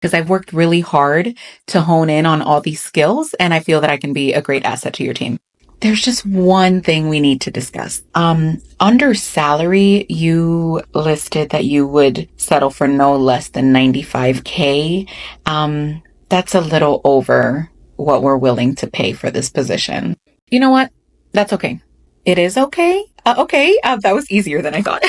because I've worked really hard to hone in on all these skills, and I feel that I can be a great asset to your team. There's just one thing we need to discuss. Under salary, you listed that you would settle for no less than 95K. That's a little over what we're willing to pay for this position. You know what? That's okay. It is okay. Okay. That was easier than I thought.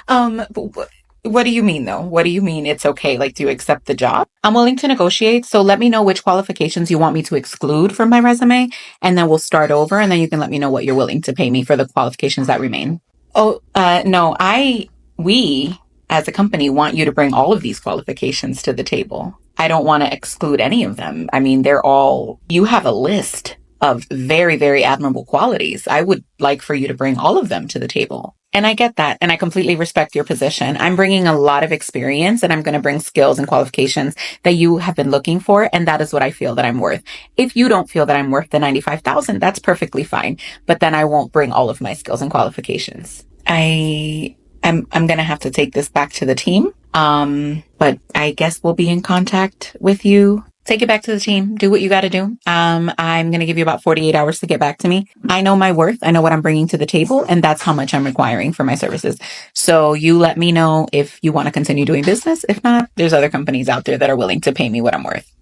But what do you mean though? What do you mean it's okay? Like, do you accept the job? I'm willing to negotiate. So let me know which qualifications you want me to exclude from my resume, and then we'll start over, and then you can let me know what you're willing to pay me for the qualifications that remain. Oh, no, we as a company want you to bring all of these qualifications to the table. I don't want to exclude any of them. I mean, you have a list of very, very admirable qualities. I would like for you to bring all of them to the table. And I get that. And I completely respect your position. I'm bringing a lot of experience, and I'm going to bring skills and qualifications that you have been looking for. And that is what I feel that I'm worth. If you don't feel that I'm worth the 95,000, that's perfectly fine. But then I won't bring all of my skills and qualifications. I'm going to have to take this back to the team. But I guess we'll be in contact with you. Take it back to the team. Do what you got to do. I'm going to give you about 48 hours to get back to me. I know my worth. I know what I'm bringing to the table, and that's how much I'm requiring for my services. So you let me know if you want to continue doing business. If not, there's other companies out there that are willing to pay me what I'm worth.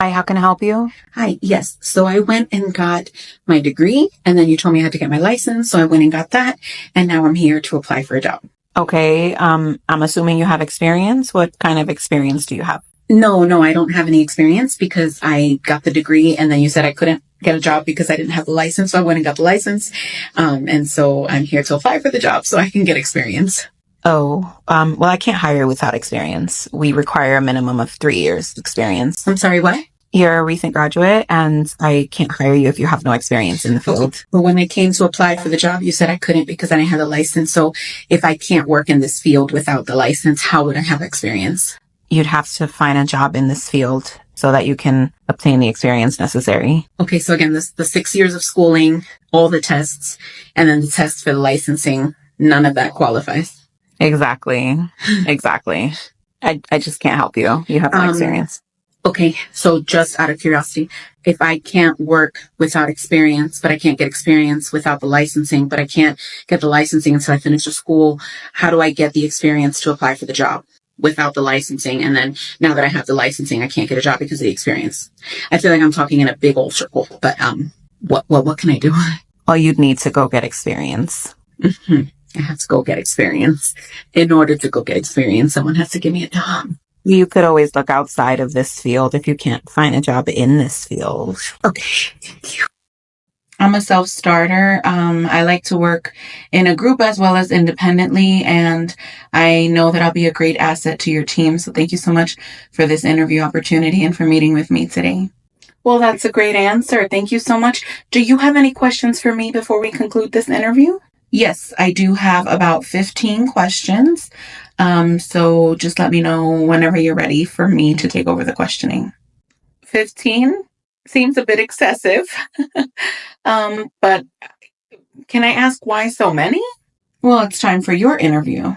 Hi, how can I help you? Hi, yes. So I went and got my degree, and then you told me I had to get my license. So I went and got that, and now I'm here to apply for a job. Okay. I'm assuming you have experience. What kind of experience do you have? No, I don't have any experience because I got the degree, and then you said I couldn't get a job because I didn't have the license. So I went and got the license. And so I'm here to apply for the job so I can get experience. Oh, well, I can't hire you without experience. We require a minimum of 3 years experience. I'm sorry, what? You're a recent graduate, and I can't hire you if you have no experience in the field. But when I came to apply for the job, you said I couldn't because I didn't have the license. So if I can't work in this field without the license, how would I have experience? You'd have to find a job in this field so that you can obtain the experience necessary. Okay, so again, the 6 years of schooling, all the tests, and then the test for the licensing, none of that qualifies. Exactly. I just can't help you. You have no experience. Okay, so just out of curiosity, if I can't work without experience, but I can't get experience without the licensing, but I can't get the licensing until I finish the school, how do I get the experience to apply for the job without the licensing? And then now that I have the licensing, I can't get a job because of the experience. I feel like I'm talking in a big old circle, but what can I do? Well, you'd need to go get experience. Mm-hmm. I have to go get experience. In order to go get experience, someone has to give me a job. You could always look outside of this field if you can't find a job in this field. Okay, thank you. I'm a self-starter. I like to work in a group as well as independently, and I know that I'll be a great asset to your team. So thank you so much for this interview opportunity and for meeting with me today. Well, that's a great answer. Thank you so much. Do you have any questions for me before we conclude this interview? Yes, I do have about 15 questions. So just let me know whenever you're ready for me to take over the questioning. 15 seems a bit excessive. But can I ask why so many? Well, it's time for your interview.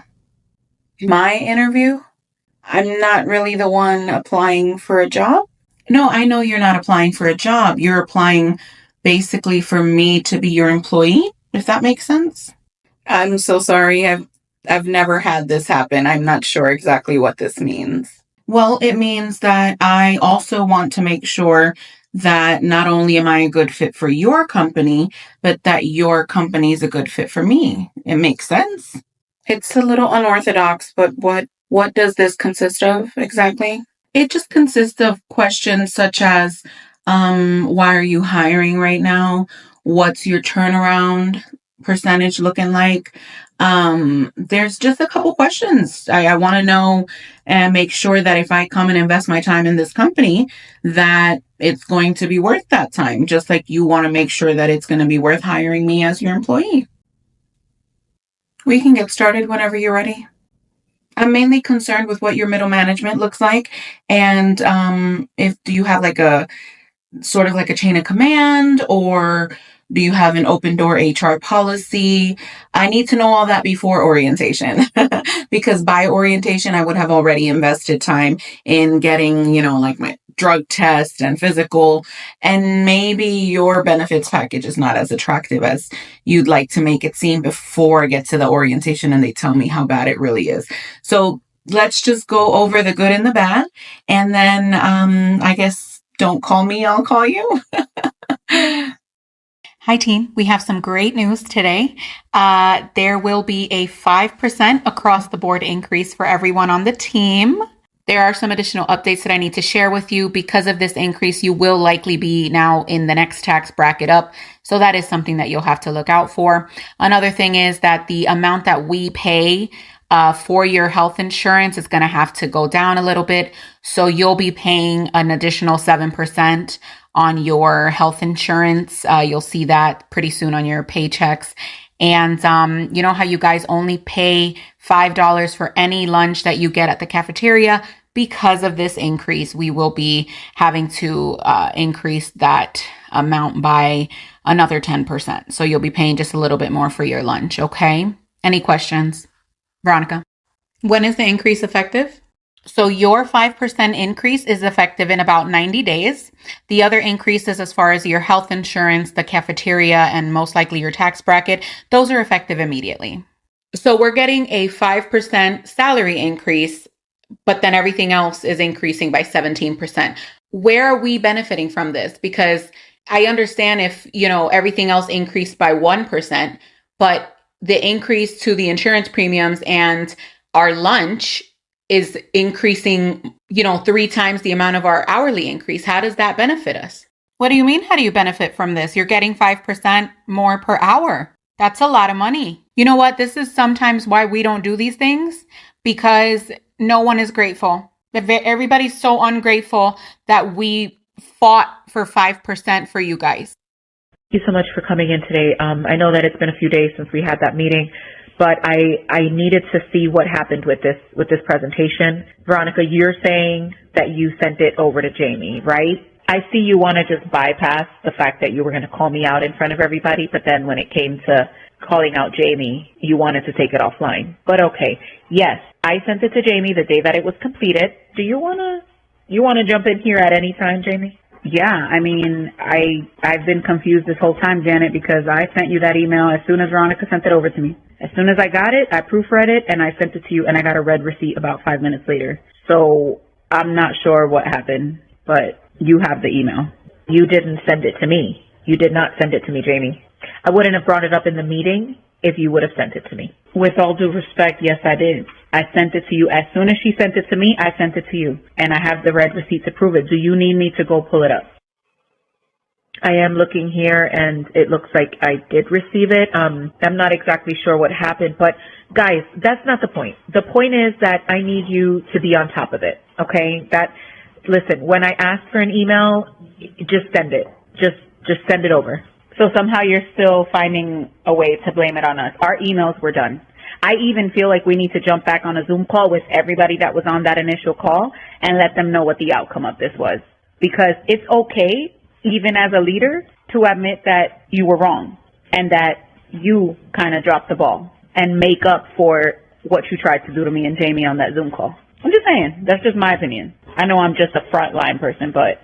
My interview? I'm not really the one applying for a job. No, I know you're not applying for a job. You're applying basically for me to be your employee, if that makes sense. I'm so sorry. I've never had this happen. I'm not sure exactly what this means. Well, it means that I also want to make sure that not only am I a good fit for your company, but that your company is a good fit for me. It makes sense. It's a little unorthodox, but what does this consist of exactly? It just consists of questions such as, why are you hiring right now? What's your turnaround percentage looking like? There's just a couple questions. I want to know and make sure that if I come and invest my time in this company, that it's going to be worth that time, just like you want to make sure that it's going to be worth hiring me as your employee. We can get started whenever you're ready. I'm mainly concerned with what your middle management looks like, and if do you have like a sort of like a chain of command, or Do you have an open door HR policy? I need to know all that before orientation because by orientation, I would have already invested time in getting, like my drug test and physical, and maybe your benefits package is not as attractive as you'd like to make it seem before I get to the orientation and they tell me how bad it really is. So let's just go over the good and the bad. And then I guess don't call me, I'll call you. Hi, team. We have some great news today. There will be a 5% across the board increase for everyone on the team. There are some additional updates that I need to share with you. Because of this increase, you will likely be now in the next tax bracket up. So that is something that you'll have to look out for. Another thing is that the amount that we pay for your health insurance is going to have to go down a little bit. So you'll be paying an additional 7% on your health insurance. You'll see that pretty soon on your paychecks. And you know how you guys only pay $5 for any lunch that you get at the cafeteria? Because of this increase, we will be having to increase that amount by another 10%. So you'll be paying just a little bit more for your lunch, okay? Any questions? Veronica? When is the increase effective? So your 5% increase is effective in about 90 days. The other increases as far as your health insurance, the cafeteria, and most likely your tax bracket, those are effective immediately. So we're getting a 5% salary increase, but then everything else is increasing by 17%. Where are we benefiting from this? Because I understand if, everything else increased by 1%, but the increase to the insurance premiums and our lunch is increasing, 3 times the amount of our hourly increase. How does that benefit us? What do you mean? How do you benefit from this? You're getting 5% more per hour. That's a lot of money. You know what? This is sometimes why we don't do these things, because no one is grateful. Everybody's so ungrateful that we fought for 5% for you guys. Thank you so much for coming in today. I know that it's been a few days since we had that meeting, but I needed to see what happened with this presentation. Veronica, you're saying that you sent it over to Jamie, right? I see you want to just bypass the fact that you were going to call me out in front of everybody, but then when it came to calling out Jamie, you wanted to take it offline. But okay, yes, I sent it to Jamie the day that it was completed. Do you want to jump in here at any time, Jamie? Yeah, I mean, I've been confused this whole time, Janet, because I sent you that email as soon as Veronica sent it over to me. As soon as I got it, I proofread it and I sent it to you, and I got a red receipt about 5 minutes later. So I'm not sure what happened, but you have the email. You didn't send it to me. You did not send it to me, Jamie. I wouldn't have brought it up in the meeting if you would have sent it to me. With all due respect, yes, I did. I sent it to you. As soon as she sent it to me, I sent it to you. And I have the red receipt to prove it. Do you need me to go pull it up? I am looking here, and it looks like I did receive it. I'm not exactly sure what happened, but guys, that's not the point. The point is that I need you to be on top of it, okay? Listen, when I ask for an email, just send it. Just send it over. So somehow you're still finding a way to blame it on us. Our emails were done. I even feel like we need to jump back on a Zoom call with everybody that was on that initial call and let them know what the outcome of this was. Because it's okay, even as a leader, to admit that you were wrong and that you kind of dropped the ball and make up for what you tried to do to me and Jamie on that Zoom call. I'm just saying, that's just my opinion. I know I'm just a frontline person, but,